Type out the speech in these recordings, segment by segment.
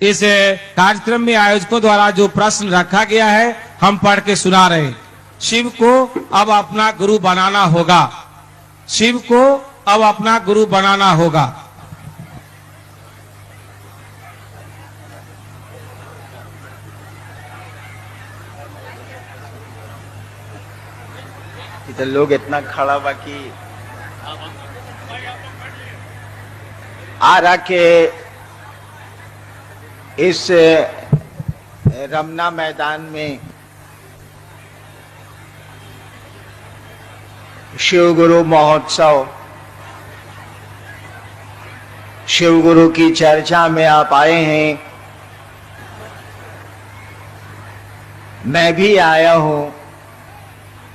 इस कार्यक्रम में आयोजकों द्वारा जो प्रश्न रखा गया है हम पढ़ के सुना रहे हैं। शिव को अब अपना गुरु बनाना होगा। शिव को अब अपना गुरु बनाना होगा। इधर लोग इतना खड़ा बाकी आ रहा के इस रमना मैदान में शिव गुरु महोत्सव, शिव गुरु की चर्चा में आप आए हैं। मैं भी आया हूं।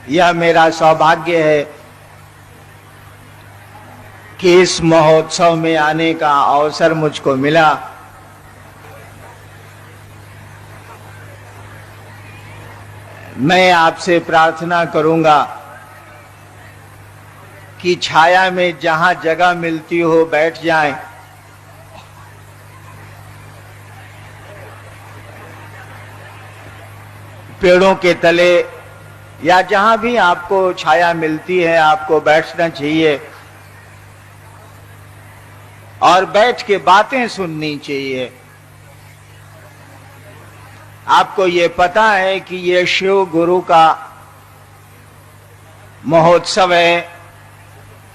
यह मेरा सौभाग्य है कि इस महोत्सव में आने का अवसर मुझको मिला। मैं आपसे प्रार्थना करूंगा कि छाया में जहां जगह मिलती हो बैठ जाएं। पेड़ों के तले या जहां भी आपको छाया मिलती है आपको बैठना चाहिए और बैठ के बातें सुननी चाहिए। आपको ये पता है कि ये शिव गुरु का महोत्सव है।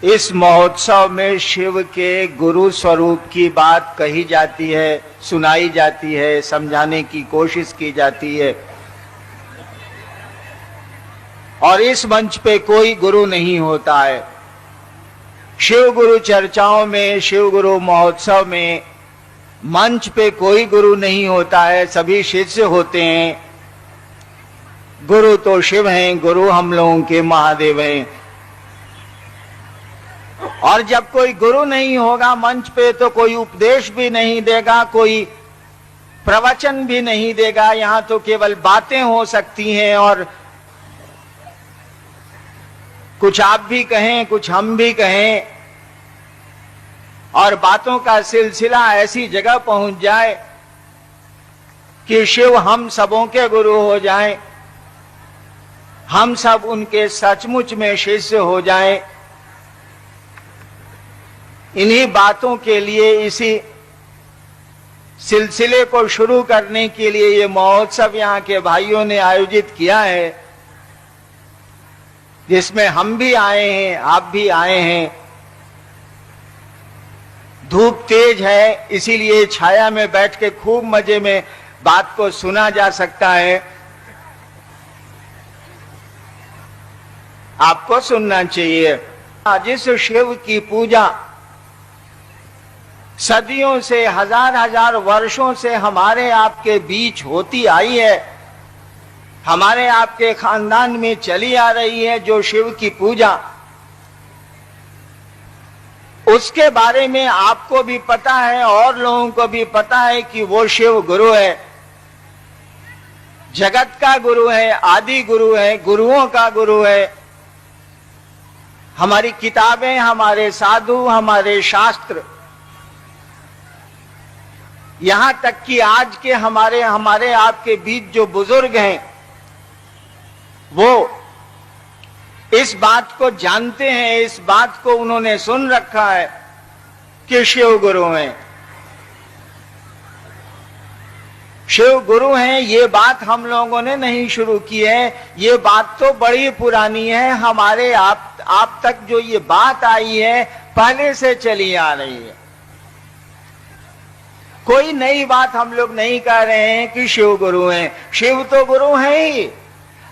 इस महोत्सव में शिव के गुरु स्वरूप की बात कही जाती है, सुनाई जाती है, समझाने की कोशिश की जाती है। और इस मंच पे कोई गुरु नहीं होता है। शिव गुरु चर्चाओं में, शिव गुरु महोत्सव में मंच पे कोई गुरु नहीं होता है, सभी शिष्य होते हैं। गुरु तो शिव हैं, गुरु हम लोगों के महादेव हैं। और जब कोई गुरु नहीं होगा मंच पे तो कोई उपदेश भी नहीं देगा, कोई प्रवचन भी नहीं देगा। यहां तो केवल बातें हो सकती हैं और कुछ आप भी कहें, कुछ हम भी कहें और बातों का सिलसिला ऐसी जगह पहुंच जाए कि शिव हम सबों के गुरु हो जाएं, हम सब उनके सचमुच में शिष्य हो जाएं। इन्हीं बातों के लिए, इसी सिलसिले को शुरू करने के लिए ये महोत्सव यहाँ के भाइयों ने आयोजित किया है, जिसमें हम भी आए हैं, आप भी आए हैं। धूप तेज है, इसीलिए छाया में बैठ के खूब मजे में बात को सुना जा सकता है। आपको सुनना चाहिए। जिस शिव की पूजा सदियों से, हजार हजार वर्षों से हमारे आपके बीच होती आई है, हमारे आपके खानदान में चली आ रही है, जो शिव की पूजा, उसके बारे में आपको भी पता है और लोगों को भी पता है कि वो शिव गुरु है, जगत का गुरु है, आदि गुरु है, गुरुओं का गुरु है। हमारी किताबें, हमारे साधु, हमारे शास्त्र, यहां तक कि आज के हमारे आपके बीच जो बुजुर्ग हैं वो इस बात को जानते हैं, इस बात को उन्होंने सुन रखा है कि शिव गुरु हैं। शिव गुरु हैं, ये बात हम लोगों ने नहीं शुरू की है, ये बात तो बड़ी पुरानी है। हमारे आप तक जो ये बात आई है पहले से चली आ रही है। कोई नई बात हम लोग नहीं कह रहे हैं कि शिव गुरु हैं। शिव तो गुरु हैं ही।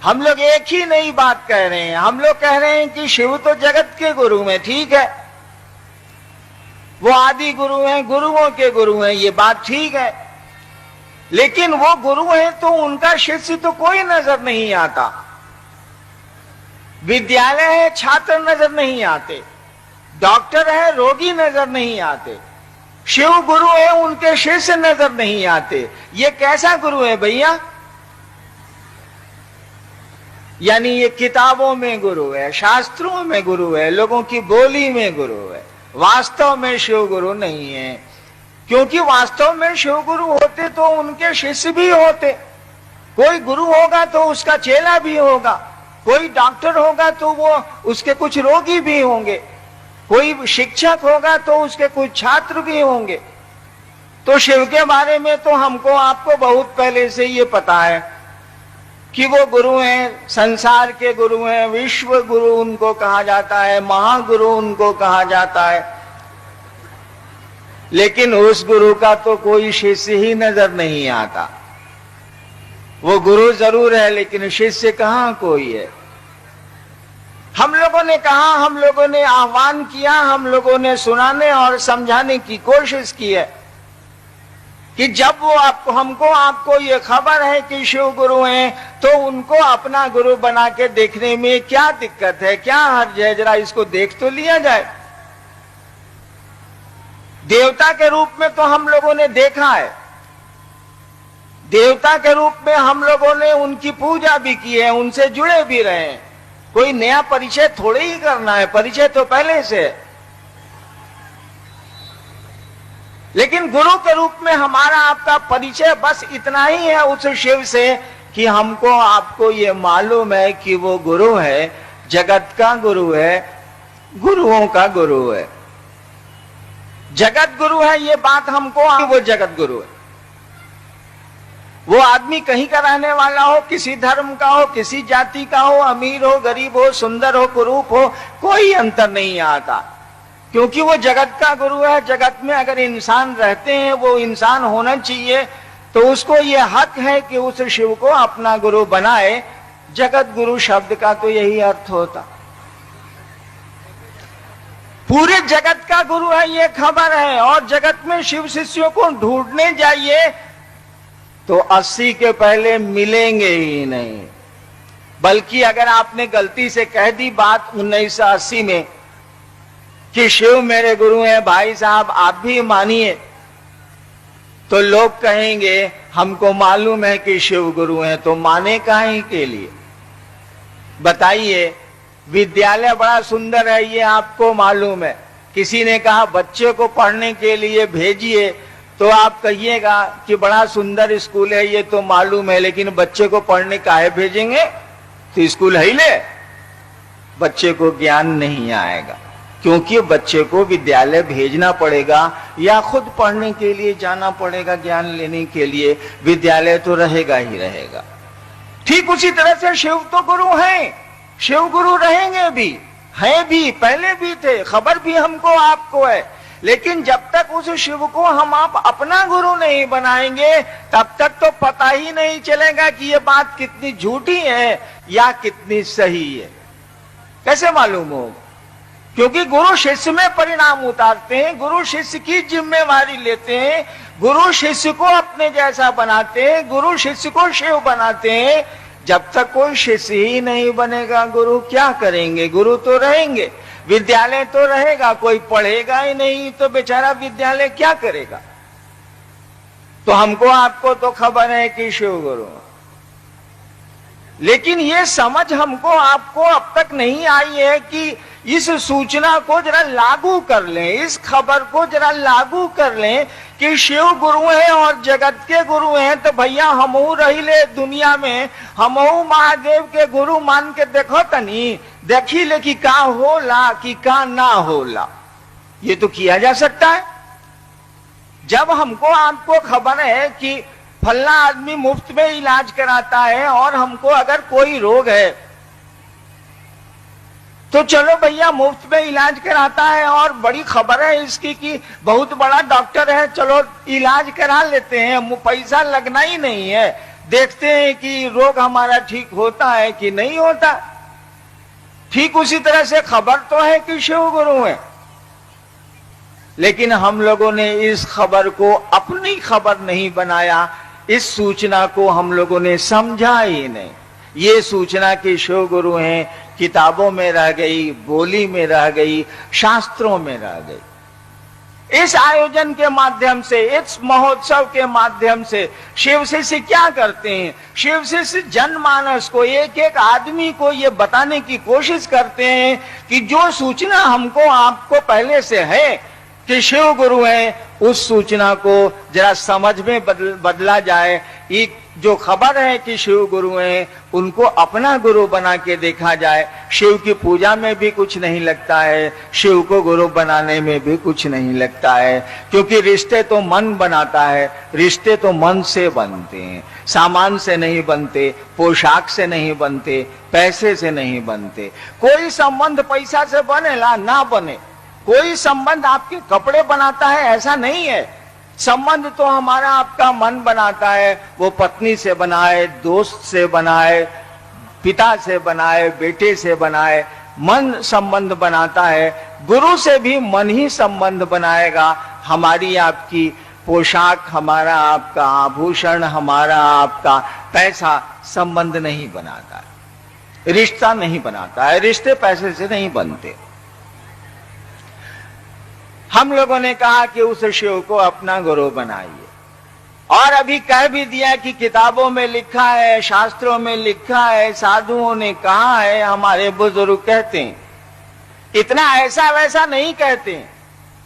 हम लोग एक ही नई बात कह रहे हैं। हम लोग कह रहे हैं कि शिव तो जगत के गुरु हैं, ठीक है, वो आदि गुरु हैं, गुरुओं के गुरु हैं, ये बात ठीक है। लेकिन वो गुरु हैं तो उनका शिष्य तो कोई नजर नहीं आता। विद्यालय है, छात्र नजर नहीं आते, डॉक्टर है, रोगी नजर नहीं आते। शिव गुरु है, उनके शिष्य नजर नहीं आते। ये कैसा गुरु है भैया? यानी ये किताबों में गुरु है, शास्त्रों में गुरु है, लोगों की बोली में गुरु है, वास्तव में शिव गुरु नहीं है। क्योंकि वास्तव में शिव गुरु होते तो उनके शिष्य भी होते। कोई गुरु होगा तो उसका चेला भी होगा, कोई डॉक्टर होगा तो वो उसके कुछ रोगी भी होंगे, कोई शिक्षक होगा तो उसके कुछ छात्र भी होंगे। तो शिव के बारे में तो हमको आपको बहुत पहले से ये पता है कि वो गुरु हैं, संसार के गुरु हैं, विश्व गुरु उनको कहा जाता है, महागुरु उनको कहा जाता है। लेकिन उस गुरु का तो कोई शिष्य ही नजर नहीं आता। वो गुरु जरूर है लेकिन शिष्य कहां कोई है। हम लोगों ने कहा, हम लोगों ने आह्वान किया, हम लोगों ने सुनाने और समझाने की कोशिश की है कि जब वो आपको ये खबर है कि शिव गुरु हैं, तो उनको अपना गुरु बना के देखने में क्या दिक्कत है, क्या हर्ज है, जरा इसको देख तो लिया जाए। देवता के रूप में तो हम लोगों ने देखा है, देवता के रूप में हम लोगों ने उनकी पूजा भी की है, उनसे जुड़े भी रहे हैं। कोई नया परिचय थोड़े ही करना है, परिचय तो पहले से है। लेकिन गुरु के रूप में हमारा आपका परिचय बस इतना ही है उस शिव से कि हमको आपको ये मालूम है कि वो गुरु है, जगत का गुरु है, गुरुओं का गुरु है, जगत गुरु है। ये बात हमको, वो जगत गुरु है। वो आदमी कहीं का रहने वाला हो, किसी धर्म का हो, किसी जाति का हो, अमीर हो, गरीब हो, सुंदर हो, कुरूप हो, कोई अंतर नहीं आता, क्योंकि वो जगत का गुरु है। जगत में अगर इंसान रहते हैं, वो इंसान होना चाहिए, तो उसको ये हक है कि उस शिव को अपना गुरु बनाए। जगत गुरु शब्द का तो यही अर्थ होता। पूरे जगत का गुरु है ये खबर है, और जगत में शिव शिष्यों को ढूंढने जाइए तो 80 के पहले मिलेंगे ही नहीं। बल्कि अगर आपने गलती से कह दी बात 1980 में कि शिव मेरे गुरु हैं, भाई साहब आप भी मानिए, तो लोग कहेंगे हमको मालूम है कि शिव गुरु हैं, तो माने काहे के लिए? बताइए, विद्यालय बड़ा सुंदर है ये आपको मालूम है। किसी ने कहा बच्चे को पढ़ने के लिए भेजिए, तो आप कहिएगा कि बड़ा सुंदर स्कूल है ये तो मालूम है, लेकिन बच्चे को पढ़ने काहे भेजेंगे? तो स्कूल है ही ले, बच्चे को ज्ञान नहीं आएगा, क्योंकि बच्चे को विद्यालय भेजना पड़ेगा या खुद पढ़ने के लिए जाना पड़ेगा ज्ञान लेने के लिए। विद्यालय तो रहेगा ही रहेगा। ठीक उसी तरह से शिव तो गुरु हैं, शिव गुरु रहेंगे भी, हैं भी, पहले भी थे, खबर भी हमको आपको है। लेकिन जब तक उस शिव को हम आप अपना गुरु नहीं बनाएंगे, तब तक तो पता ही नहीं चलेगा कि ये बात कितनी झूठी है या कितनी सही है। कैसे मालूम होगा? क्योंकि गुरु शिष्य में परिणाम उतारते हैं, गुरु शिष्य की जिम्मेवारी लेते हैं, गुरु शिष्य को अपने जैसा बनाते हैं, गुरु शिष्य को शिव बनाते हैं। जब तक कोई शिष्य ही नहीं बनेगा, गुरु क्या करेंगे? गुरु तो रहेंगे, विद्यालय तो रहेगा, कोई पढ़ेगा ही नहीं तो बेचारा विद्यालय क्या करेगा? तो हमको आपको तो खबर है कि शिव गुरु, लेकिन ये समझ हमको आपको अब तक नहीं आई है कि इस सूचना को जरा लागू कर लें, इस खबर को जरा लागू कर लें कि शिव गुरु हैं और जगत के गुरु हैं, तो भैया हमहू रही ले दुनिया में, हमहू महादेव के गुरु मान के देखो तनी, देखी ले कि का होला कि का ना होला। ये तो किया जा सकता है। जब हमको आपको खबर है कि फल्ला आदमी मुफ्त में इलाज कराता है, और हमको अगर कोई रोग है तो चलो भैया मुफ्त में इलाज कराता है, और बड़ी खबर है इसकी कि बहुत बड़ा डॉक्टर है, चलो इलाज करा लेते हैं, पैसा लगना ही नहीं है, देखते हैं कि रोग हमारा ठीक होता है कि नहीं होता। ठीक उसी तरह से खबर तो है कि शिव गुरु है, लेकिन हम लोगों ने इस खबर को अपनी खबर नहीं बनाया, इस सूचना को हम लोगों ने समझा ही नहीं। ये सूचना कि शिव गुरु हैं किताबों में रह गई, बोली में रह गई, शास्त्रों में रह गई। इस आयोजन के माध्यम से, इस महोत्सव के माध्यम से शिव शिष्य क्या करते हैं? शिव शिष्य जनमानस को, एक एक आदमी को ये बताने की कोशिश करते हैं कि जो सूचना हमको आपको पहले से है कि शिव गुरु हैं, उस सूचना को जरा समझ में बदला जाए। एक जो खबर है कि शिव गुरु हैं, उनको अपना गुरु बना के देखा जाए। शिव की पूजा में भी कुछ नहीं लगता है, शिव को गुरु बनाने में भी कुछ नहीं लगता है, क्योंकि रिश्ते तो मन बनाता है, रिश्ते तो मन से बनते हैं, सामान से नहीं बनते, पोशाक से नहीं बनते, पैसे से नहीं बनते। कोई संबंध पैसा से बने ना बने, कोई संबंध आपके कपड़े बनाता है ऐसा नहीं है। संबंध तो हमारा आपका मन बनाता है, वो पत्नी से बनाए, दोस्त से बनाए, पिता से बनाए, बेटे से बनाए, मन संबंध बनाता है। गुरु से भी मन ही संबंध बनाएगा। हमारी आपकी पोशाक, हमारा आपका आभूषण, हमारा आपका पैसा संबंध नहीं बनाता है, रिश्ता नहीं बनाता है। रिश्ते पैसे से नहीं बनते। हम लोगों ने कहा कि उस शिव को अपना गुरु बनाइए, और अभी कह भी दिया कि किताबों में लिखा है, शास्त्रों में लिखा है, साधुओं ने कहा है, हमारे बुजुर्ग कहते हैं। इतना ऐसा वैसा नहीं कहते।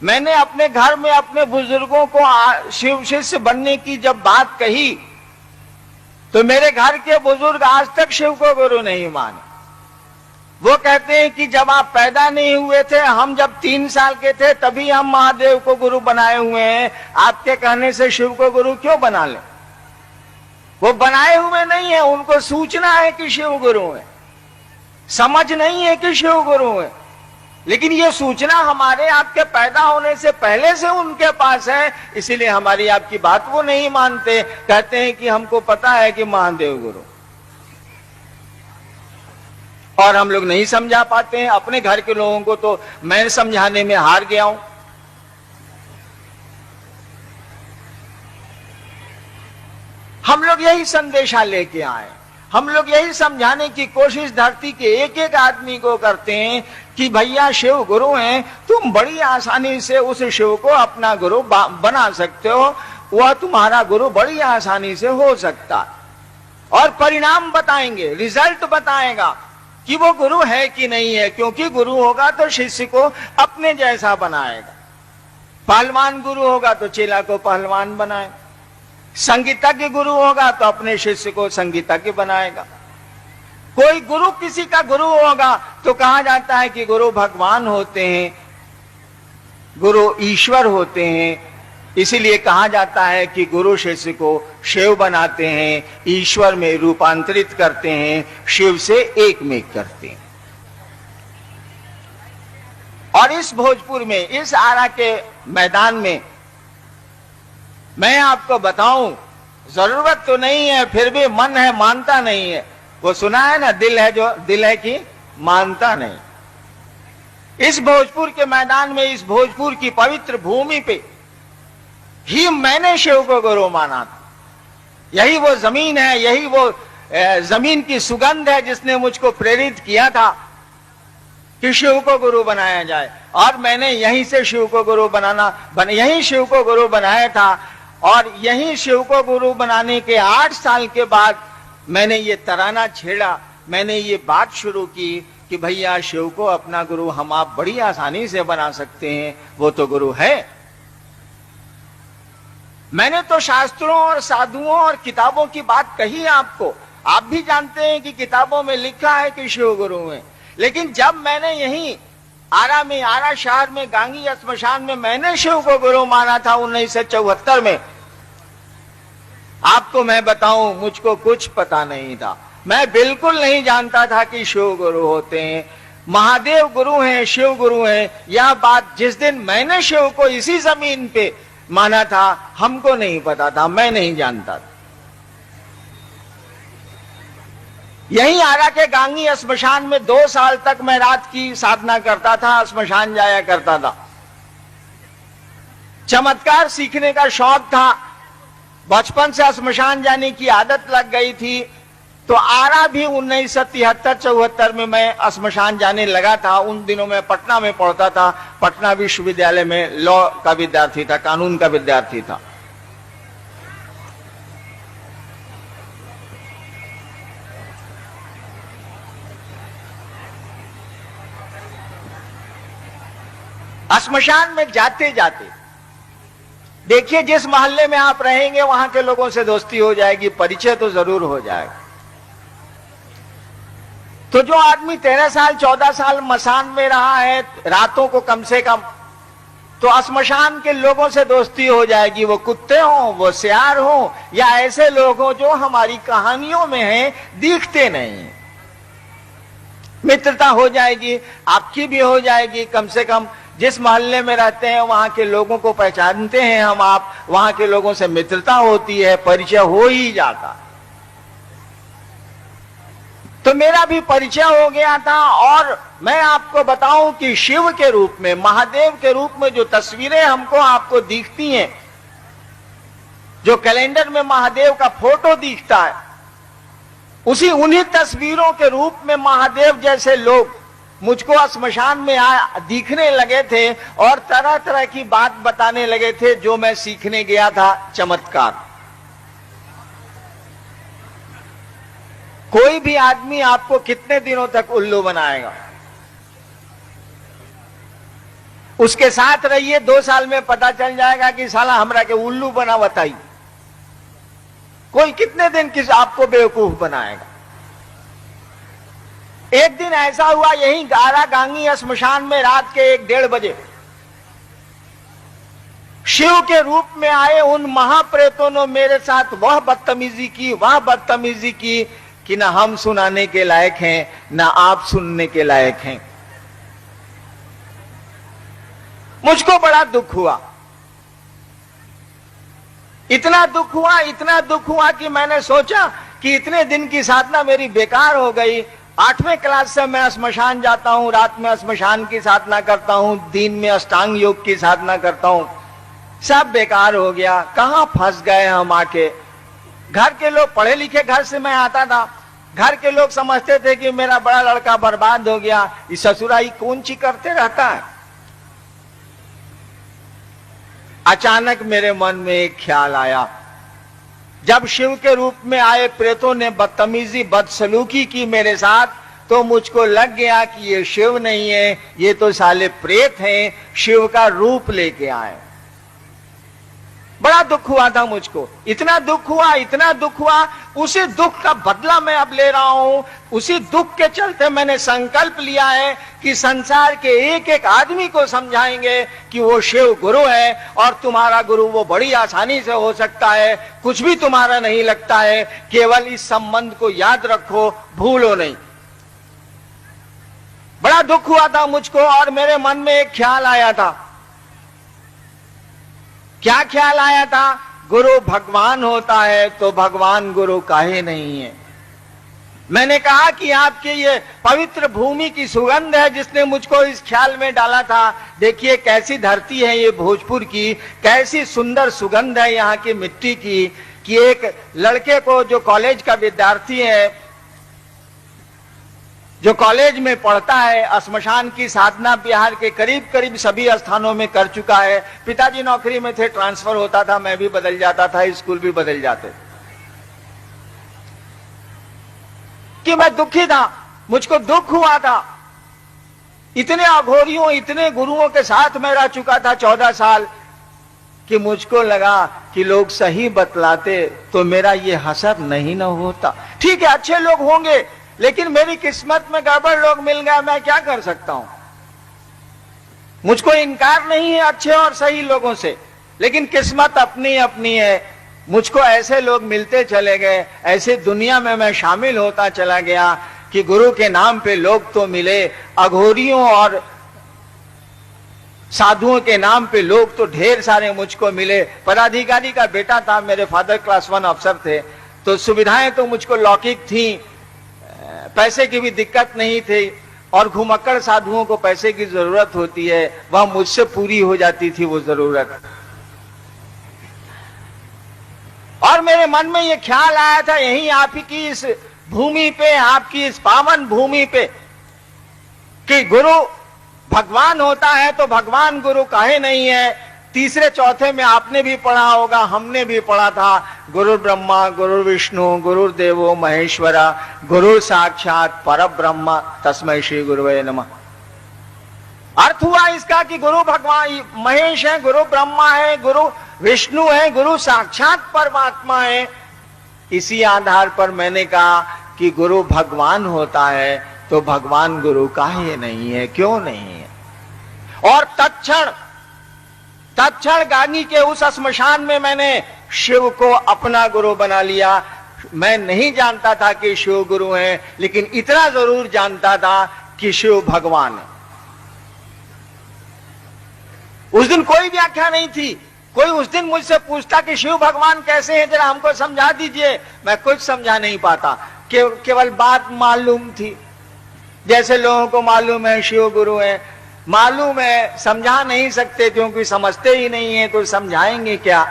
मैंने अपने घर में अपने बुजुर्गों को शिव शिष्य बनने की जब बात कही, तो मेरे घर के बुजुर्ग आज तक शिव को गुरु नहीं माने। वो कहते हैं कि जब आप पैदा नहीं हुए थे, हम जब 3 साल के थे, तभी हम महादेव को गुरु बनाए हुए हैं। आपके कहने से शिव को गुरु क्यों बना ले? वो बनाए हुए नहीं है, उनको सूचना है कि शिव गुरु है, समझ नहीं है कि शिव गुरु है। लेकिन ये सूचना हमारे आपके पैदा होने से पहले से उनके पास है, इसीलिए हमारी आपकी बात वो नहीं मानते। कहते हैं कि हमको पता है कि महादेव गुरु, और हम लोग नहीं समझा पाते हैं। अपने घर के लोगों को तो मैं समझाने में हार गया हूं। हम लोग यही संदेशा लेके आए, हम लोग यही समझाने की कोशिश धरती के एक एक आदमी को करते हैं कि भैया शिव गुरु हैं, तुम बड़ी आसानी से उस शिव को अपना गुरु बना सकते हो, वह तुम्हारा गुरु बड़ी आसानी से हो सकता है। और परिणाम बताएंगे, रिजल्ट बताएगा कि वो गुरु है कि नहीं है, क्योंकि गुरु होगा तो शिष्य को अपने जैसा बनाएगा। पहलवान गुरु होगा तो चेला को पहलवान बनाए, संगीतज्ञ गुरु होगा तो अपने शिष्य को संगीतज्ञ बनाएगा। कोई गुरु किसी का गुरु होगा तो कहा जाता है कि गुरु भगवान होते हैं, गुरु ईश्वर होते हैं। इसीलिए कहा जाता है कि गुरु शिष्य को शिव बनाते हैं, ईश्वर में रूपांतरित करते हैं, शिव से एक में करते हैं। और इस भोजपुर में, इस आरा के मैदान में मैं आपको बताऊं, जरूरत तो नहीं है, फिर भी मन है मानता नहीं है। वो सुना है ना, दिल है जो दिल है कि मानता नहीं। इस भोजपुर के मैदान में, इस भोजपुर की पवित्र भूमि पे ही मैंने शिव को गुरु माना था। यही वो जमीन है, यही वो जमीन की सुगंध है जिसने मुझको प्रेरित किया था कि शिव को गुरु बनाया जाए। और मैंने यहीं से शिव को गुरु यहीं शिव को गुरु बनाया था। और यहीं शिव को गुरु बनाने के 8 साल के बाद मैंने ये तराना छेड़ा, मैंने ये बात शुरू की कि भैया शिव को अपना गुरु हम आप बड़ी आसानी से बना सकते हैं, वो तो गुरु है। मैंने तो शास्त्रों और साधुओं और किताबों की बात कही आपको, आप भी जानते हैं कि किताबों में लिखा है कि शिव गुरु हैं। लेकिन जब मैंने यहीं आरा में, आरा शहर में, गांगी श्मशान में मैंने शिव को गुरु माना था 1974 में, आपको मैं बताऊं, मुझको कुछ पता नहीं था। मैं बिल्कुल नहीं जानता था कि शिव गुरु होते हैं, महादेव गुरु हैं, शिव गुरु हैं। यह बात जिस दिन मैंने शिव को इसी जमीन पे माना था, हमको नहीं पता था, मैं नहीं जानता था। यही आरा के गांगी श्मशान में 2 साल तक मैं रात की साधना करता था, श्मशान जाया करता था। चमत्कार सीखने का शौक था, बचपन से श्मशान जाने की आदत लग गई थी। तो आरा भी 1973-74 में मैं श्मशान जाने लगा था। उन दिनों में पटना में पढ़ता था, पटना विश्वविद्यालय में लॉ का विद्यार्थी था, कानून का विद्यार्थी था। श्मशान में जाते जाते देखिए, जिस मोहल्ले में आप रहेंगे वहां के लोगों से दोस्ती हो जाएगी, परिचय तो जरूर हो जाएगा। तो जो आदमी 13 साल 14 साल मसान में रहा है रातों को कम से कम, तो श्मशान के लोगों से दोस्ती हो जाएगी। वो कुत्ते हों, वो सियार हों, या ऐसे लोग हों जो हमारी कहानियों में हैं, दिखते नहीं। मित्रता हो जाएगी, आपकी भी हो जाएगी। कम से कम जिस मोहल्ले में रहते हैं वहां के लोगों को पहचानते हैं हम आप, वहां के लोगों से मित्रता होती है, परिचय हो ही जाता। तो मेरा भी परिचय हो गया था। और मैं आपको बताऊं कि शिव के रूप में, महादेव के रूप में जो तस्वीरें हमको आपको दिखती हैं, जो कैलेंडर में महादेव का फोटो दिखता है, उन्हीं तस्वीरों के रूप में महादेव जैसे लोग मुझको श्मशान में दिखने लगे थे और तरह तरह की बात बताने लगे थे जो मैं सीखने गया था, चमत्कार। कोई भी आदमी आपको कितने दिनों तक उल्लू बनाएगा? उसके साथ रहिए, 2 साल में पता चल जाएगा कि साला हमरा के उल्लू बना बताई। कोई कितने दिन किस आपको बेवकूफ बनाएगा? एक दिन ऐसा हुआ, यही गारा गांगी श्मशान में रात के 1-1:30 बजे शिव के रूप में आए उन महाप्रेतों ने मेरे साथ वह बदतमीजी की कि ना हम सुनाने के लायक हैं, ना आप सुनने के लायक हैं। मुझको बड़ा दुख हुआ, इतना दुख हुआ कि मैंने सोचा कि इतने दिन की साधना मेरी बेकार हो गई। 8वें क्लास से मैं श्मशान जाता हूं, रात में श्मशान की साधना करता हूं, दिन में अष्टांग योग की साधना करता हूं, सब बेकार हो गया। कहां फंस गए हम आके। घर के लोग, पढ़े लिखे घर से मैं आता था, घर के लोग समझते थे कि मेरा बड़ा लड़का बर्बाद हो गया, इस ससुराई कौन ची करते रहता है। अचानक मेरे मन में एक ख्याल आया, जब शिव के रूप में आए प्रेतों ने बदतमीजी बदसलूकी की मेरे साथ, तो मुझको लग गया कि ये शिव नहीं है, ये तो साले प्रेत हैं, शिव का रूप लेके आए। बड़ा दुख हुआ था मुझको, इतना दुख हुआ। उसी दुख का बदला मैं अब ले रहा हूं। उसी दुख के चलते मैंने संकल्प लिया है कि संसार के एक एक आदमी को समझाएंगे कि वो शिव गुरु है, और तुम्हारा गुरु वो बड़ी आसानी से हो सकता है, कुछ भी तुम्हारा नहीं लगता है, केवल इस संबंध को याद रखो, भूलो नहीं। बड़ा दुख हुआ था मुझको, और मेरे मन में एक ख्याल आया था। क्या ख्याल आया था? गुरु भगवान होता है तो भगवान गुरु काहे नहीं है। मैंने कहा कि आपके ये पवित्र भूमि की सुगंध है जिसने मुझको इस ख्याल में डाला था। देखिए कैसी धरती है ये भोजपुर की, कैसी सुंदर सुगंध है यहाँ की मिट्टी की, कि एक लड़के को जो कॉलेज का विद्यार्थी है, जो कॉलेज में पढ़ता है, श्मशान की साधना बिहार के करीब करीब सभी स्थानों में कर चुका है। पिताजी नौकरी में थे, ट्रांसफर होता था, मैं भी बदल जाता था, स्कूल भी बदल जाते, कि मैं दुखी था, मुझको दुख हुआ था। इतने अघोरियों, इतने गुरुओं के साथ मैं रह चुका था 14 साल, कि मुझको लगा कि लोग सही बतलाते तो मेरा ये हसर नहीं न होता। ठीक है, अच्छे लोग होंगे, लेकिन मेरी किस्मत में गड़बड़ लोग मिल गए, मैं क्या कर सकता हूं। मुझको इनकार नहीं है अच्छे और सही लोगों से, लेकिन किस्मत अपनी अपनी है। मुझको ऐसे लोग मिलते चले गए, ऐसे दुनिया में मैं शामिल होता चला गया कि गुरु के नाम पे लोग तो मिले, अघोरियों और साधुओं के नाम पे लोग तो ढेर सारे मुझको मिले। पदाधिकारी का बेटा था, मेरे फादर क्लास 1 अफसर थे, तो सुविधाएं तो मुझको लौकिक थी, पैसे की भी दिक्कत नहीं थी, और घुमक्कड़ साधुओं को पैसे की जरूरत होती है, वह मुझसे पूरी हो जाती थी वो जरूरत। और मेरे मन में ये ख्याल आया था, यहीं आप ही की इस भूमि पे, आपकी इस पावन भूमि पे, कि गुरु भगवान होता है तो भगवान गुरु काहे नहीं है। तीसरे चौथे में आपने भी पढ़ा होगा, हमने भी पढ़ा था, गुरु ब्रह्मा गुरु विष्णु गुरुर्देवो महेश्वरा गुरु साक्षात परब्रह्म तस्मै श्री गुरुवे नमः। अर्थ हुआ इसका कि गुरु भगवान महेश है, गुरु ब्रह्मा है, गुरु विष्णु है, गुरु साक्षात परमात्मा है। इसी आधार पर मैंने कहा कि गुरु भगवान होता है तो भगवान गुरु काहे नहीं है, क्यों नहीं है? और तत्क्षण गांगी के उस श्मशान में मैंने शिव को अपना गुरु बना लिया। मैं नहीं जानता था कि शिव गुरु हैं, लेकिन इतना जरूर जानता था कि शिव भगवान है। उस दिन कोई व्याख्या नहीं थी। कोई उस दिन मुझसे पूछता कि शिव भगवान कैसे हैं, जरा हमको समझा दीजिए। मैं कुछ समझा नहीं पाता, केवल बात मालूम थी। जैसे लोगों को मालूम है शिव गुरु है, मालूम है, समझा नहीं सकते क्योंकि समझते ही नहीं है, तो समझाएंगे क्या?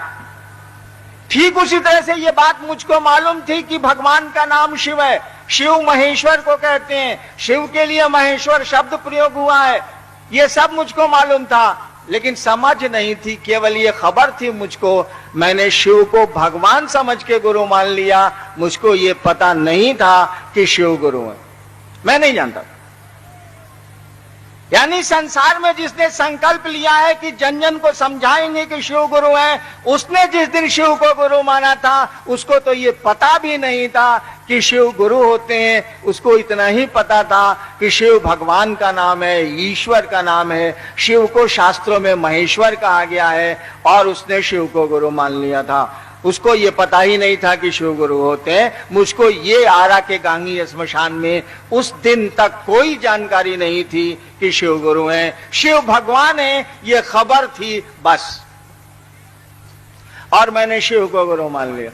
ठीक उसी तरह से ये बात मुझको मालूम थी कि भगवान का नाम शिव है। शिव महेश्वर को कहते हैं, शिव के लिए महेश्वर शब्द प्रयोग हुआ है, ये सब मुझको मालूम था, लेकिन समझ नहीं थी। केवल ये खबर थी मुझको। मैंने शिव को भगवान समझ के गुरु मान लिया। मुझको ये पता नहीं था कि शिव गुरु है, मैं नहीं जानता। यानी संसार में जिसने संकल्प लिया है कि जन जन को समझाएंगे कि शिव गुरु है, उसने जिस दिन शिव को गुरु माना था, उसको तो ये पता भी नहीं था कि शिव गुरु होते हैं। उसको इतना ही पता था कि शिव भगवान का नाम है, ईश्वर का नाम है। शिव को शास्त्रों में महेश्वर कहा गया है और उसने शिव को गुरु मान लिया था। उसको ये पता ही नहीं था कि शिव गुरु होते हैं। मुझको ये आरा के गांगी श्मशान में उस दिन तक कोई जानकारी नहीं थी कि शिव गुरु हैं, शिव भगवान हैं, ये खबर थी बस। और मैंने शिव को गुरु मान लिया।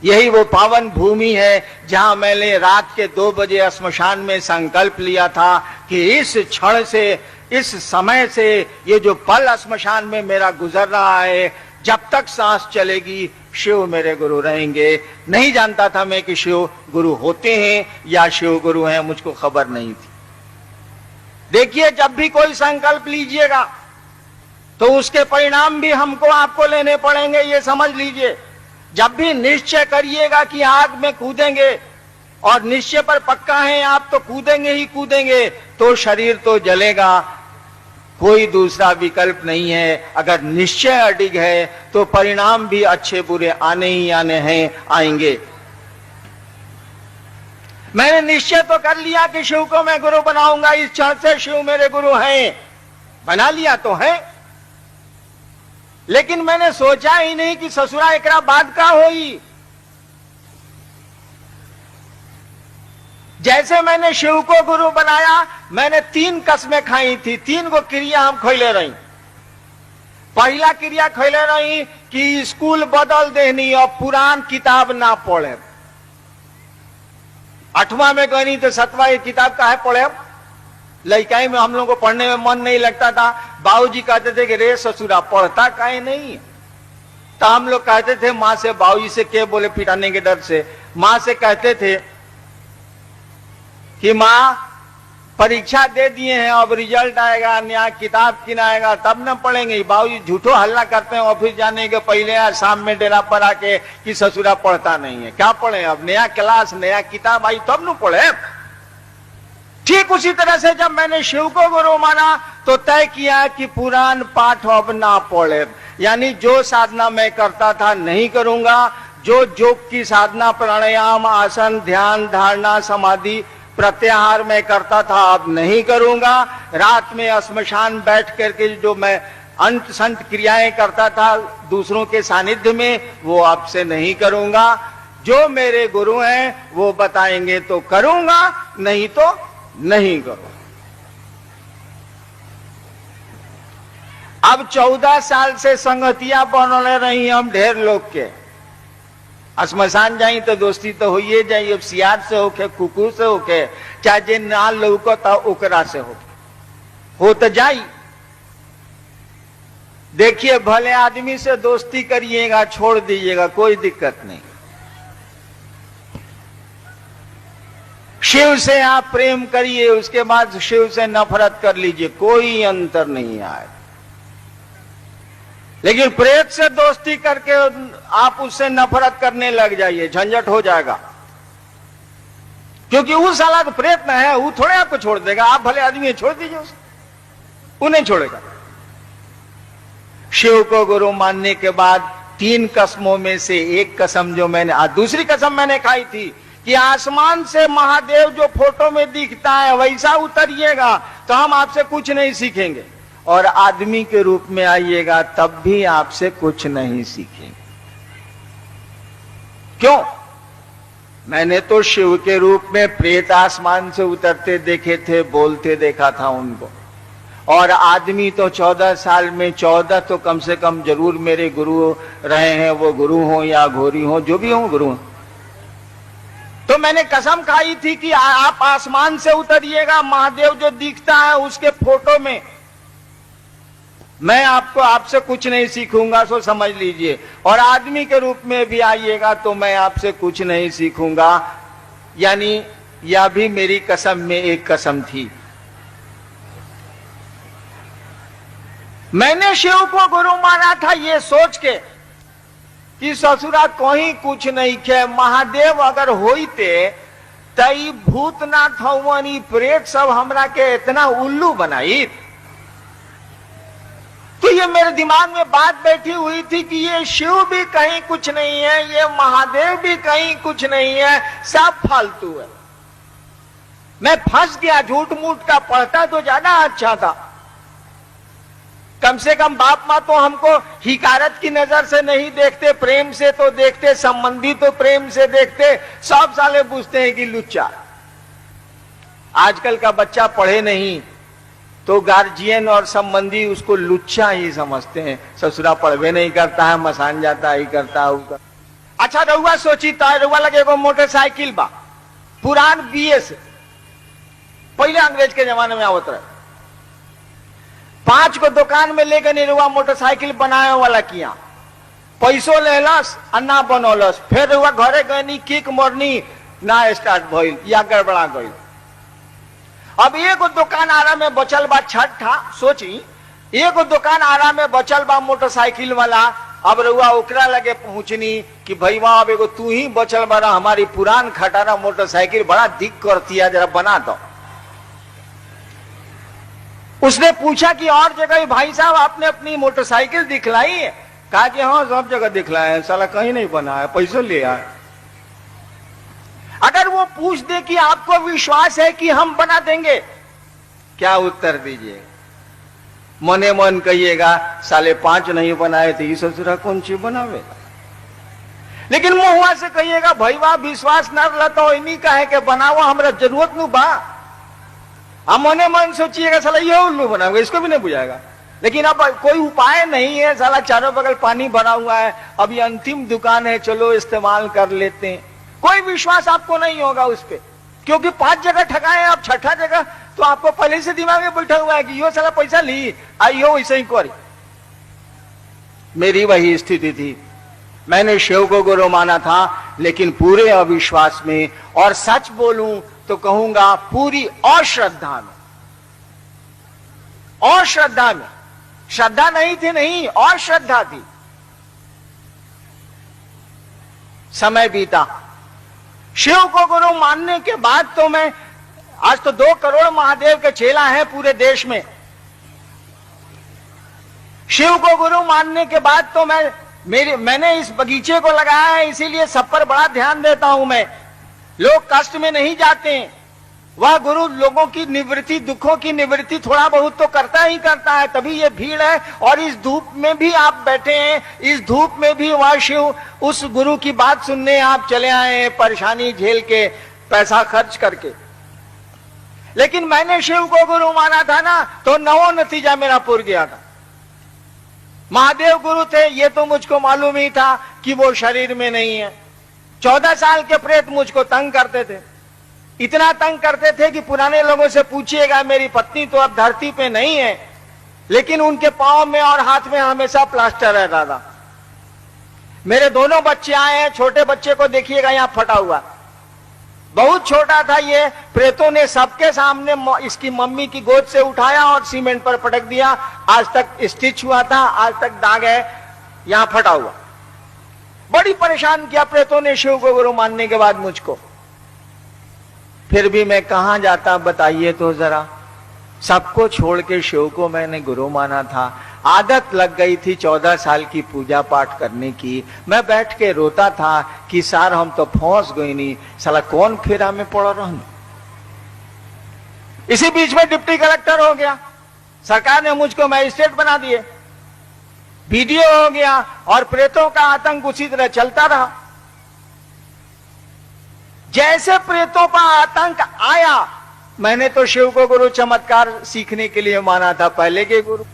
यही वो पावन भूमि है जहां मैंने रात के 2 बजे श्मशान में संकल्प लिया था कि इस क्षण से, इस समय से, ये जो पल श्मशान में मेरा गुजर रहा है, जब तक सांस चलेगी शिव मेरे गुरु रहेंगे। नहीं जानता था मैं कि शिव गुरु होते हैं या शिव गुरु हैं, मुझको खबर नहीं थी। देखिए, जब भी कोई संकल्प लीजिएगा तो उसके परिणाम भी हमको आपको लेने पड़ेंगे, ये समझ लीजिए। जब भी निश्चय करिएगा कि आग में कूदेंगे और निश्चय पर पक्का है आप, तो कूदेंगे ही कूदेंगे, तो शरीर तो जलेगा, कोई दूसरा विकल्प नहीं है। अगर निश्चय अडिग है तो परिणाम भी अच्छे बुरे आने ही आने हैं, आएंगे। मैंने निश्चय तो कर लिया कि शिव को मैं गुरु बनाऊंगा, इस क्षण से शिव मेरे गुरु हैं, बना लिया तो है। लेकिन मैंने सोचा ही नहीं कि ससुरा एकरा बाद का होई। जैसे मैंने शिव को गुरु बनाया, मैंने 3 कसमें खाई थी, 3 गो क्रिया हम खैले रही। पहला क्रिया खैले रही कि स्कूल बदल देनी और पुरान किताब ना पढ़े। 8वां में गई तो 7वां ये किताब काहे पढ़े? लड़काई में हम लोगों को पढ़ने में मन नहीं लगता था। बाबूजी कहते थे कि रे ससुरा पढ़ता काहे नहीं? तो हम लोग कहते थे माँ से, बाबूजी से क्या बोले पिटाने के डर से, माँ से कहते थे कि माँ परीक्षा दे दिए हैं, अब रिजल्ट आएगा, नया किताब किनाएगा तब न पढ़ेंगे। बाबूजी झूठो हल्ला करते हैं ऑफिस जाने के पहले या शाम में डेरा पर आके कि ससुरा पढ़ता नहीं है। क्या पढ़े? अब नया क्लास, नया किताब आई तब न पढ़े। ठीक उसी तरह से जब मैंने शिव को गुरु माना तो तय किया कि पुराण पाठ अब ना पढ़े। यानी जो साधना मैं करता था नहीं करूंगा, जो योग की साधना, प्राणायाम, आसन, ध्यान, धारणा, समाधि, प्रत्याहार में करता था अब नहीं करूंगा। रात में श्मशान बैठ करके जो मैं अंत संत क्रियाएं करता था दूसरों के सानिध्य में, वो अब से नहीं करूंगा। जो मेरे गुरु हैं वो बताएंगे तो करूंगा, नहीं तो नहीं करूंगा। अब 14 साल से संगतियां बनले रही हम ढेर लोग के। श्मशान जाई तो दोस्ती तो होइए जाई, अब सियार से होके, कुकुर से होके, चाहे जे ना लौको तो ओकरा से हो तो जाई। देखिए, भले आदमी से दोस्ती करिएगा, छोड़ दीजिएगा, कोई दिक्कत नहीं। शिव से आप प्रेम करिए, उसके बाद शिव से नफरत कर लीजिए, कोई अंतर नहीं आए। लेकिन प्रेत से दोस्ती करके आप उससे नफरत करने लग जाइए, झंझट हो जाएगा। क्योंकि उस साला तो प्रेत है, वो थोड़े आपको छोड़ देगा। आप भले आदमी है, छोड़ दीजिए उसे, वो नहीं छोड़ेगा। शिव को गुरु मानने के बाद 3 कसमों में से एक कसम जो मैंने दूसरी कसम मैंने खाई थी कि आसमान से महादेव जो फोटो में दिखता है वैसा उतरिएगा तो हम आपसे कुछ नहीं सीखेंगे, और आदमी के रूप में आइएगा तब भी आपसे कुछ नहीं सीखेंगे। क्यों? मैंने तो शिव के रूप में प्रेत आसमान से उतरते देखे थे, बोलते देखा था उनको, और आदमी तो 14 साल में 14 तो कम से कम जरूर मेरे गुरु रहे हैं, वो गुरु हो या घोरी हो, जो भी हो गुरु। तो मैंने कसम खाई थी कि आप आसमान से उतरिएगा, महादेव जो दिखता है उसके फोटो में, मैं आपसे कुछ नहीं सीखूंगा, सो समझ लीजिए। और आदमी के रूप में भी आइएगा तो मैं आपसे कुछ नहीं सीखूंगा। यानी यह भी मेरी कसम में एक कसम थी। मैंने शिव को गुरु माना था ये सोच के कि ससुरा कोई कुछ नहीं के, महादेव अगर होते तई भूतनाथ हवनी प्रेत सब हमरा के इतना उल्लू बनाई। तो ये मेरे दिमाग में बात बैठी हुई थी कि ये शिव भी कहीं कुछ नहीं है, ये महादेव भी कहीं कुछ नहीं है, सब फालतू है। मैं फंस गया, झूठ मूठ का पढ़ता तो ज्यादा अच्छा था। कम से कम बाप माँ तो हमको हिकारत की नजर से नहीं देखते, प्रेम से तो देखते, संबंधी तो प्रेम से देखते। सब साले पूछते हैं कि लुच्चा। आजकल का बच्चा पढ़े नहीं तो गार्जियन और संबंधी उसको लुच्चा ही समझते हैं। ससुरा पढ़वे नहीं करता है, मसान जाता ही करता है। अच्छा रहुआ सोची तो रहुआ लगे को मोटरसाइकिल बा पुरान BS पहले अंग्रेज के जमाने में आवत रहे, 5 को दुकान में लेकर निरुआ मोटरसाइकिल बनाए वाला किया, पैसों लेलस अन्ना बनौलस, फिर रुआ घरे गनी किक मरनी ना स्टार्ट भइल या गड़बड़ा गई। अब एगो दुकान आरा में बचल बा, छठा सोची एगो दुकान आरा में बचल बा मोटरसाइकिल वाला। अब रुआ ओकरा लगे पहुंचनी कि भैया अब एगो तू ही बचल बा, हमारी पुरान खटारा मोटरसाइकिल बड़ा दिक करती है, जरा बना दो। उसने पूछा कि और जगह भाई साहब आपने अपनी मोटरसाइकिल दिखलाई है? कहा कि हाँ सब जगह दिखलाया है, साला कहीं नहीं बना है, पैसे ले आए। अगर वो पूछ दे कि आपको विश्वास है कि हम बना देंगे, क्या उत्तर दीजिए? मने मन कहिएगा साले 5 नहीं बनाए थे, ससुरा कौन सी बनावे। लेकिन मुहुआ से कहिएगा भैया विश्वास न रहता इन्हीं का है कि बनावा, हमरा जरूरत नहीं बा। हम मने मन सोचिएगा साला ये उल्लू बनाऊंगा, इसको भी नहीं बुझाएगा। लेकिन अब कोई उपाय नहीं है, साला चारों बगल पानी भरा हुआ है, अब ये अंतिम दुकान है, चलो इस्तेमाल कर लेते हैं। कोई विश्वास आपको नहीं होगा उस पर, क्योंकि 5 जगह ठगाए, आप छठा जगह तो आपको पहले से दिमाग में बैठा हुआ है कि यो साला पैसा ली आइयो वैसे ही करी। मेरी वही स्थिति थी। मैंने शिव को गुरु माना था, लेकिन पूरे अविश्वास में, और सच बोलूं तो कहूंगा पूरी अश्रद्धा में। अश्रद्धा में, श्रद्धा नहीं थी, नहीं अश्रद्धा थी। समय बीता, शिव को गुरु मानने के बाद तो मैं, आज तो 2 करोड़ महादेव के चेला हैं पूरे देश में। शिव को गुरु मानने के बाद तो मैंने इस बगीचे को लगाया है, इसीलिए सब पर बड़ा ध्यान देता हूं मैं। लोग कष्ट में नहीं जाते हैं, वह गुरु लोगों की निवृत्ति, दुखों की निवृत्ति थोड़ा बहुत तो करता ही करता है, तभी ये भीड़ है। और इस धूप में भी आप बैठे हैं, इस धूप में भी वह शिव उस गुरु की बात सुनने आप चले आए हैं, परेशानी झेल के, पैसा खर्च करके। लेकिन मैंने शिव को गुरु माना था ना, तो 9 नतीजा मेरा पूर गया था। महादेव गुरु थे ये तो मुझको मालूम ही था कि वो शरीर में नहीं है। 14 साल के प्रेत मुझको तंग करते थे, इतना तंग करते थे कि पुराने लोगों से पूछिएगा, मेरी पत्नी तो अब धरती पे नहीं है, लेकिन उनके पांव में और हाथ में हमेशा प्लास्टर रहता था। मेरे दोनों बच्चे आए हैं, छोटे बच्चे को देखिएगा यहां फटा हुआ, बहुत छोटा था ये। प्रेतों ने सबके सामने इसकी मम्मी की गोद से उठाया और सीमेंट पर पटक दिया। आज तक स्टिच हुआ था, आज तक दाग है, यहां फटा हुआ। बड़ी परेशान किया प्रेतों ने शिव को गुरु मानने के बाद मुझको। फिर भी मैं कहां जाता बताइए तो जरा। सबको छोड़ के शिव को मैंने गुरु माना था। आदत लग गई थी 14 साल की पूजा पाठ करने की। मैं बैठ के रोता था कि सार हम तो फंस गई नहीं, साला कौन फेरा में पड़ रहा हूं। इसी बीच में डिप्टी कलेक्टर हो गया, सरकार ने मुझको मजिस्ट्रेट बना दिए, बीडीओ हो गया और प्रेतों का आतंक उसी तरह चलता रहा। जैसे प्रेतों का आतंक आया, मैंने तो शिव को गुरु चमत्कार सीखने के लिए माना था, पहले के गुरु।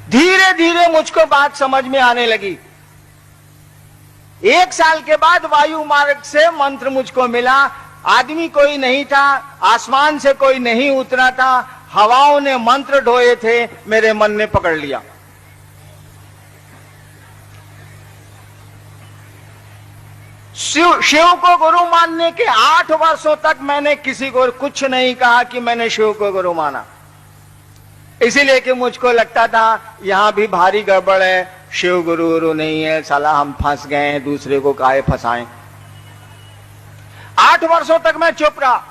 धीरे धीरे मुझको बात समझ में आने लगी। 1 साल के बाद वायु मार्ग से मंत्र मुझको मिला। आदमी कोई नहीं था, आसमान से कोई नहीं उतरा था, हवाओं ने मंत्र ढोए थे, मेरे मन ने पकड़ लिया। शिव को गुरु मानने के 8 वर्षों तक मैंने किसी को कुछ नहीं कहा कि मैंने शिव को गुरु माना, इसीलिए कि मुझको लगता था यहां भी भारी गड़बड़ है, शिव गुरु नहीं है, साला हम फंस गए हैं, दूसरे को काहे फंसाएं। 8 वर्षों तक मैं चुप रहा।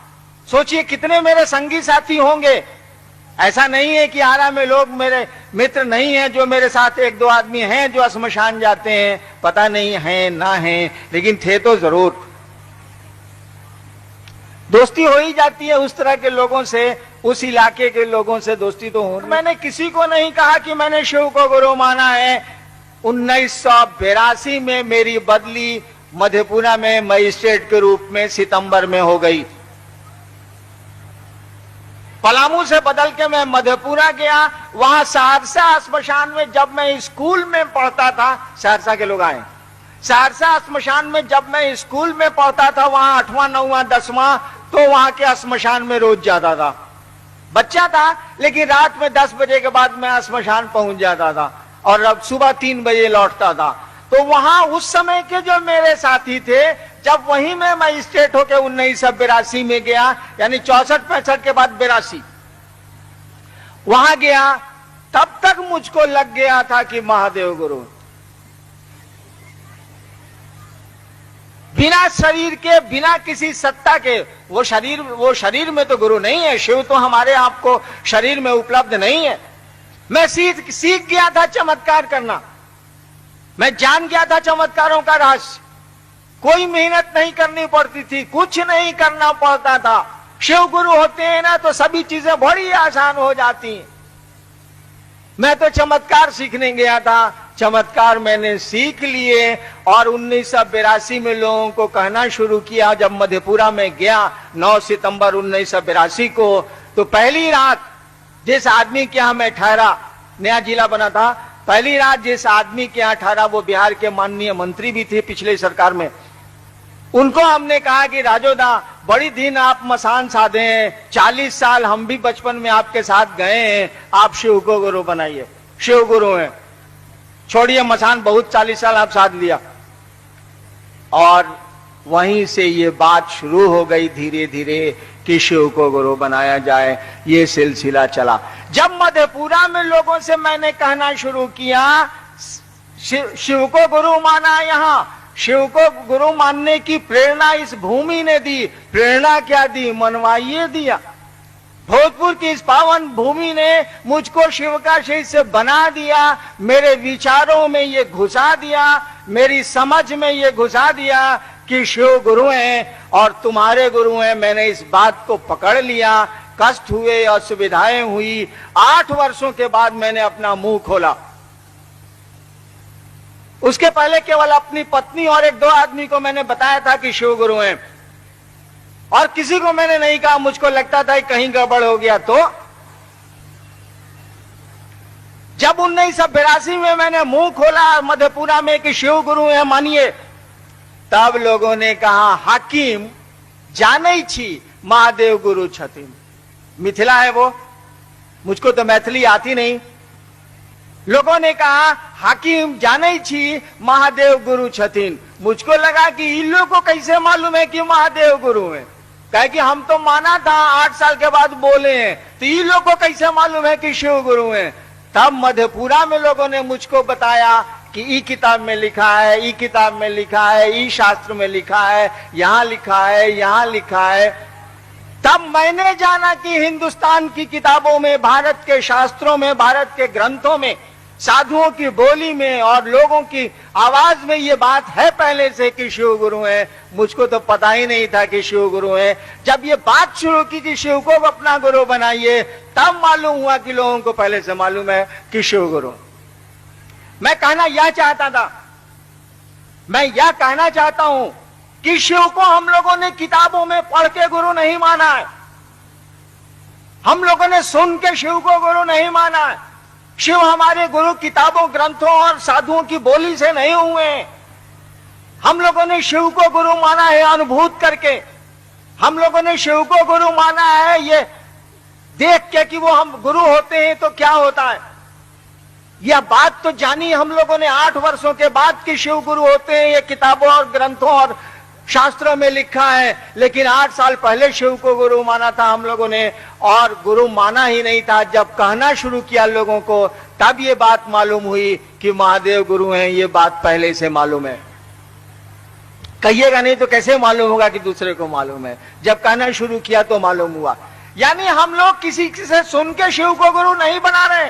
सोचिए कितने मेरे संगी साथी होंगे। ऐसा नहीं है कि आरा में लोग मेरे मित्र नहीं हैं, जो मेरे साथ 1-2 आदमी हैं जो श्मशान जाते हैं, पता नहीं है ना है, लेकिन थे तो जरूर। दोस्ती हो ही जाती है उस तरह के लोगों से, उस इलाके के लोगों से दोस्ती तो हो। मैंने किसी को नहीं कहा कि मैंने शिव को गुरु माना है। 1982 में मेरी बदली मधेपुरा में मजिस्ट्रेट के रूप में सितंबर में हो गई। पलामू से बदल के मैं मधेपुरा गया। वहां सहरसा श्मशान में जब मैं स्कूल में पढ़ता था, सहरसा के लोग आए, सहरसा श्मशान में जब मैं स्कूल में पढ़ता था, वहां 8वां 9वां 10वां, तो वहां के श्मशान में रोज जाता था। बच्चा था, लेकिन रात में 10 बजे के बाद मैं श्मशान पहुंच जाता था और अब सुबह 3 बजे लौटता था। तो वहां उस समय के जो मेरे साथी थे, जब वहीं मैं मजिस्ट्रेट होकर 1982 में गया, यानी 64-65 के बाद 82 वहां गया, तब तक मुझको लग गया था कि महादेव गुरु। बिना शरीर के, बिना किसी सत्ता के, वो शरीर में तो गुरु नहीं है। शिव तो हमारे आपको शरीर में उपलब्ध नहीं है। मैं सीख गया था चमत्कार करना। मैं जान गया था चमत्कारों का रहस्य। कोई मेहनत नहीं करनी पड़ती थी, कुछ नहीं करना पड़ता था। शिव गुरु होते हैं ना तो सभी चीजें बड़ी आसान हो जाती हैं। मैं तो चमत्कार सीखने गया था, चमत्कार मैंने सीख लिए और 1982 में लोगों को कहना शुरू किया। जब मधेपुरा में गया 9 सितंबर 1982 को, तो पहली रात जिस आदमी के यहां मैं ठहरा, नया जिला बना था, पहली रात जिस आदमी के यहां ठहरा वो बिहार के माननीय मंत्री भी थे पिछले सरकार में। उनको हमने कहा कि राजोदा, बड़ी दिन आप मसान साधे हैं, 40 साल हम भी बचपन में आपके साथ गए हैं, आप शिव को गुरु बनाइए। शिव गुरु हैं, छोड़िए मसान, बहुत 40 साल आप साध लिया। और वहीं से ये बात शुरू हो गई धीरे धीरे कि शिव को गुरु बनाया जाए। ये सिलसिला चला। जब मधेपुरा में लोगों से मैंने कहना शुरू किया, शिव को गुरु माना, यहां शिव को गुरु मानने की प्रेरणा इस भूमि ने दी। प्रेरणा क्या दी? मनवाइए दिया। भोजपुर की इस पावन भूमि ने मुझको शिव का शिष्य बना दिया। मेरे विचारों में ये घुसा दिया, मेरी समझ में ये घुसा दिया कि शिव गुरु हैं और तुम्हारे गुरु हैं। मैंने इस बात को पकड़ लिया। कष्ट हुए, असुविधाएं हुई। 8 वर्षों के बाद मैंने अपना मुंह खोला। उसके पहले केवल अपनी पत्नी और 1-2 आदमी को मैंने बताया था कि शिव गुरु हैं, और किसी को मैंने नहीं कहा। मुझको लगता था कि कहीं गड़बड़ हो गया। तो जब 1982 में मैंने मुंह खोला मधेपुरा में कि शिव गुरु हैं मानिए, तब लोगों ने कहा हाकिम जाने छी महादेव गुरु छथिन। मिथिला है वो, मुझको तो मैथिली आती नहीं। लोगों ने कहा हाकिम जाने छी महादेव गुरु छथिन। मुझको लगा कि इन लोगों को कैसे मालूम है कि महादेव गुरु हैं, कहे कि हम तो माना था, 8 साल के बाद बोले हैं, तो इन लोगों को कैसे मालूम है कि शिव गुरु हैं। तब मधेपुरा में लोगों ने मुझको बताया कि ई किताब में लिखा है, ई किताब में लिखा है, ई शास्त्र में लिखा है, यहां लिखा है, यहां लिखा है। तब मैंने जाना कि हिंदुस्तान की किताबों में, भारत के शास्त्रों में, भारत के ग्रंथों में, साधुओं की बोली में और लोगों की आवाज में ये बात है पहले से कि शिव गुरु हैं। मुझको तो पता ही नहीं था कि शिव गुरु हैं। जब ये बात शुरू की कि शिव को अपना गुरु बनाइए, तब मालूम हुआ कि लोगों को पहले से मालूम है कि शिव गुरु। मैं कहना यह चाहता था, मैं यह कहना चाहता हूं कि शिव को हम लोगों ने किताबों में पढ़ के गुरु नहीं माना है, हम लोगों ने सुन के शिव को गुरु नहीं माना है। शिव हमारे गुरु किताबों, ग्रंथों और साधुओं की बोली से नहीं हुए। हम लोगों ने शिव को गुरु माना है अनुभूत करके। हम लोगों ने शिव को गुरु माना है ये देख के कि वो हम गुरु होते हैं तो क्या होता है। यह बात तो जानी हम लोगों ने 8 वर्षों के बाद कि शिव गुरु होते हैं, ये किताबों और ग्रंथों और शास्त्रों में लिखा है। लेकिन 8 साल पहले शिव को गुरु माना था हम लोगों ने, और गुरु माना ही नहीं था। जब कहना शुरू किया लोगों को, तब ये बात मालूम हुई कि महादेव गुरु हैं। ये बात पहले से मालूम है। कहिएगा नहीं तो कैसे मालूम होगा कि दूसरे को मालूम है। जब कहना शुरू किया तो मालूम हुआ। यानी हम लोग किसी से सुन के शिव को गुरु नहीं बना रहे।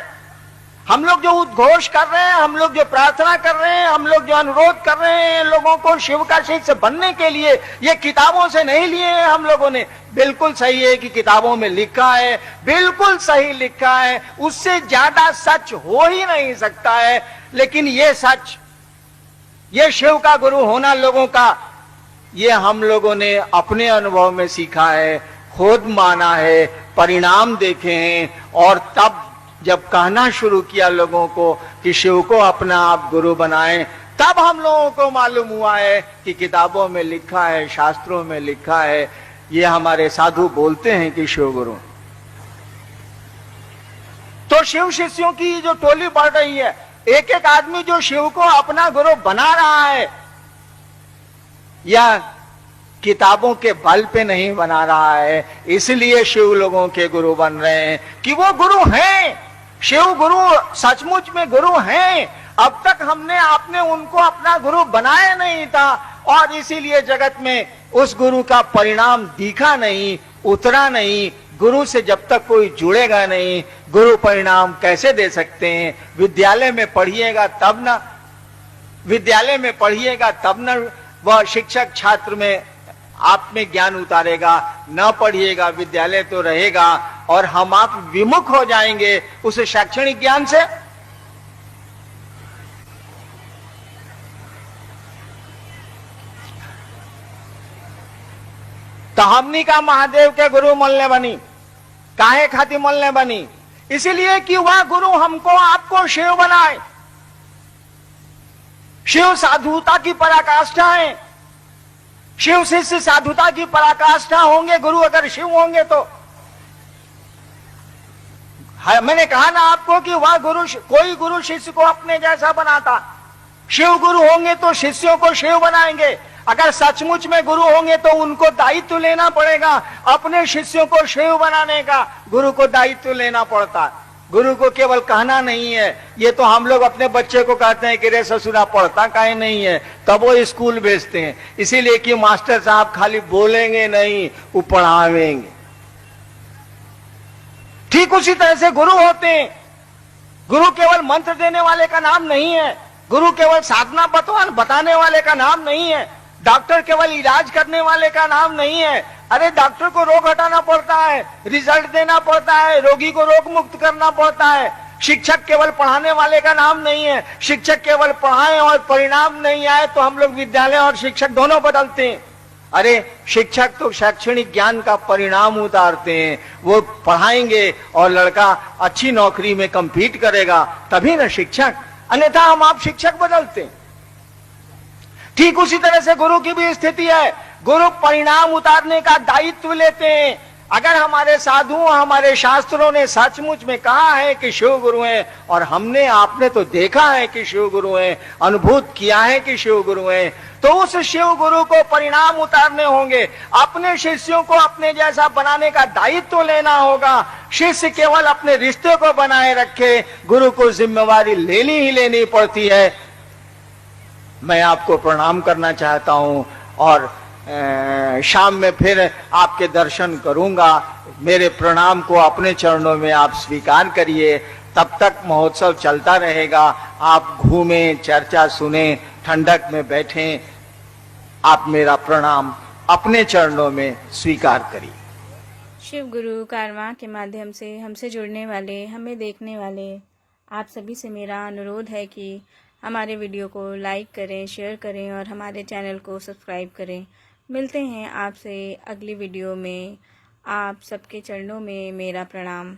हम लोग जो उद्घोष कर रहे हैं, हम लोग जो प्रार्थना कर रहे हैं, हम लोग जो अनुरोध कर रहे हैं लोगों को शिव का शिष्य बनने के लिए, ये किताबों से नहीं लिए हैं हम लोगों ने। बिल्कुल सही है कि किताबों में लिखा है, बिल्कुल सही लिखा है, उससे ज्यादा सच हो ही नहीं सकता है। लेकिन ये सच, ये शिव का गुरु होना लोगों का, ये हम लोगों ने अपने अनुभव में सीखा है, खुद माना है, परिणाम देखे हैं। और तब जब कहना शुरू किया लोगों को कि शिव को अपना आप गुरु बनाएं, तब हम लोगों को मालूम हुआ है कि किताबों में लिखा है, शास्त्रों में लिखा है। ये हमारे साधु बोलते हैं कि शिव गुरु। तो शिव शिष्यों की जो टोली बढ़ रही है, एक एक आदमी जो शिव को अपना गुरु बना रहा है, यह किताबों के बल पे नहीं बना रहा है। इसलिए शिव लोगों के गुरु बन रहे हैं कि वो गुरु हैं। शिव गुरु सचमुच में गुरु हैं। अब तक आपने उनको अपना गुरु बनाया नहीं था, और इसीलिए जगत में उस गुरु का परिणाम दिखा नहीं, उतरा नहीं। गुरु से जब तक कोई जुड़ेगा नहीं, गुरु परिणाम कैसे दे सकते हैं। विद्यालय में पढ़िएगा तब ना, विद्यालय में पढ़िएगा तब ना वह शिक्षक छात्र में आप में ज्ञान उतारेगा। न पढ़िएगा, विद्यालय तो रहेगा, और हम आप विमुख हो जाएंगे उस शैक्षणिक ज्ञान से। तो हमनी का महादेव के गुरु मलने बनी, काहे खातिर मलने बनी? इसीलिए कि वह गुरु हमको आपको शिव बनाए। शिव साधुता की पराकाष्ठा है। शिव शिष्य साधुता की पराकाष्ठा होंगे गुरु अगर शिव होंगे तो। मैंने कहा ना आपको कि वह गुरु, कोई गुरु शिष्य को अपने जैसा बनाता। शिव गुरु होंगे तो शिष्यों को शिव बनाएंगे। अगर सचमुच में गुरु होंगे तो उनको दायित्व लेना पड़ेगा अपने शिष्यों को शिव बनाने का। गुरु को दायित्व लेना पड़ता है। गुरु को केवल कहना नहीं है। ये तो हम लोग अपने बच्चे को कहते हैं कि रे ससुरा पढ़ता काहे नहीं है, तब वो स्कूल भेजते हैं। इसीलिए कि मास्टर साहब खाली बोलेंगे नहीं, वो पढ़ावेंगे। ठीक उसी तरह से गुरु होते हैं। गुरु केवल मंत्र देने वाले का नाम नहीं है। गुरु केवल साधना बताने वाले का नाम नहीं है। डॉक्टर केवल इलाज करने वाले का नाम नहीं है। अरे डॉक्टर को रोग हटाना पड़ता है, रिजल्ट देना पड़ता है, रोगी को रोग मुक्त करना पड़ता है। शिक्षक केवल पढ़ाने वाले का नाम नहीं है। शिक्षक केवल पढ़ाएं और परिणाम नहीं आए तो हम लोग विद्यालय और शिक्षक दोनों बदलते हैं। अरे शिक्षक तो शैक्षणिक ज्ञान का परिणाम उतारते हैं। वो पढ़ाएंगे और लड़का अच्छी नौकरी में कंपीट करेगा तभी ना शिक्षक, अन्यथा हम आप शिक्षक बदलते हैं। ठीक उसी तरह से गुरु की भी स्थिति है। गुरु परिणाम उतारने का दायित्व लेते हैं। अगर हमारे साधुओं, हमारे शास्त्रों ने सचमुच में कहा है कि शिव गुरु हैं, और हमने आपने तो देखा है कि शिव गुरु हैं, अनुभूत किया है कि शिव गुरु हैं, तो उस शिव गुरु को परिणाम उतारने होंगे। अपने शिष्यों को अपने जैसा बनाने का दायित्व लेना होगा। शिष्य केवल अपने रिश्ते को बनाए रखे, गुरु को जिम्मेवारी लेनी ही लेनी पड़ती है। मैं आपको प्रणाम करना चाहता हूँ और शाम में फिर आपके दर्शन करूंगा। मेरे प्रणाम को अपने चरणों में आप स्वीकार करिए। तब तक महोत्सव चलता रहेगा। आप घूमें, चर्चा सुने, ठंडक में बैठें। आप मेरा प्रणाम अपने चरणों में स्वीकार करिए। शिव गुरु कारवां के माध्यम से हमसे जुड़ने वाले, हमें देखने वाले आप सभी से मेरा अनुरोध है कि हमारे वीडियो को लाइक करें, शेयर करें और हमारे चैनल को सब्सक्राइब करें। मिलते हैं आपसे अगली वीडियो में। आप सबके चरणों में मेरा प्रणाम।